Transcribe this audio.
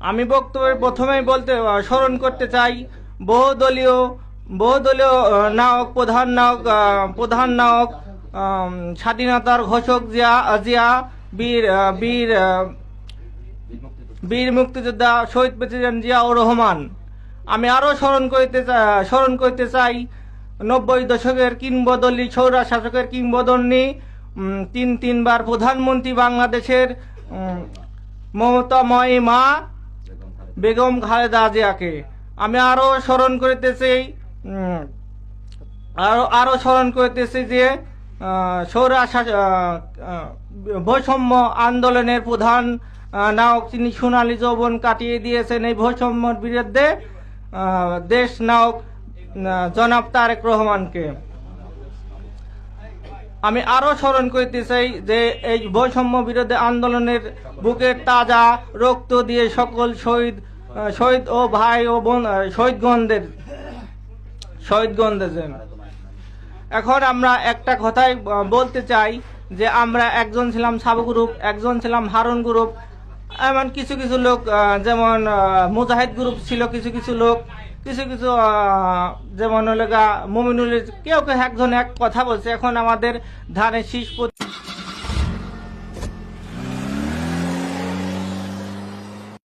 আমি বক্তব্যের প্রথমেই স্মরণ করতে চাই বহুদলীয় বহুদলীয় নায়ক প্রধান নায়ক স্বাধীনতার ঘোষক জিয়া বীর মুক্তিযোদ্ধা শহীদ প্রেসিডেন্ট জিয়াউর রহমান। আমি আরো স্মরণ করতে চাই 90 দশকের কিংবদন্তি সৌরা শাসকের কিংবদন্তি তিনবার প্রধানমন্ত্রী বাংলাদেশের মমতাময়ী মা বেগম খালেদা জিয়াকে। আমি আরো স্মরণ করতেছি যে বৈষম্য আন্দোলনের প্রধান নায়ক তিনি সোনালী যৌবন কাটিয়ে দিয়েছেন এই বৈষম্যের বিরুদ্ধে দেশ নায়ক জনাব তারেক রহমানকে। আমি আরো স্মরণ করতে চাই যে এই বৈষম্য বিরোধী আন্দোলনের বুকের তাজা রক্ত দিয়ে সকল শহীদ ও ভাই ও বোন শহীদগণদের। এখন আমরা একটা কথাই বলতে চাই যে আমরা একজন ছিলাম সাবু গ্রুপ, একজন ছিলাম হারুন গ্রুপ, এমন কিছু লোক যেমন মুজাহিদ গ্রুপ ছিল, কিছু লোক যেমন মুমিনুল কেউ একজন এক কথা বলছে। এখন আমাদের ধানের শীষ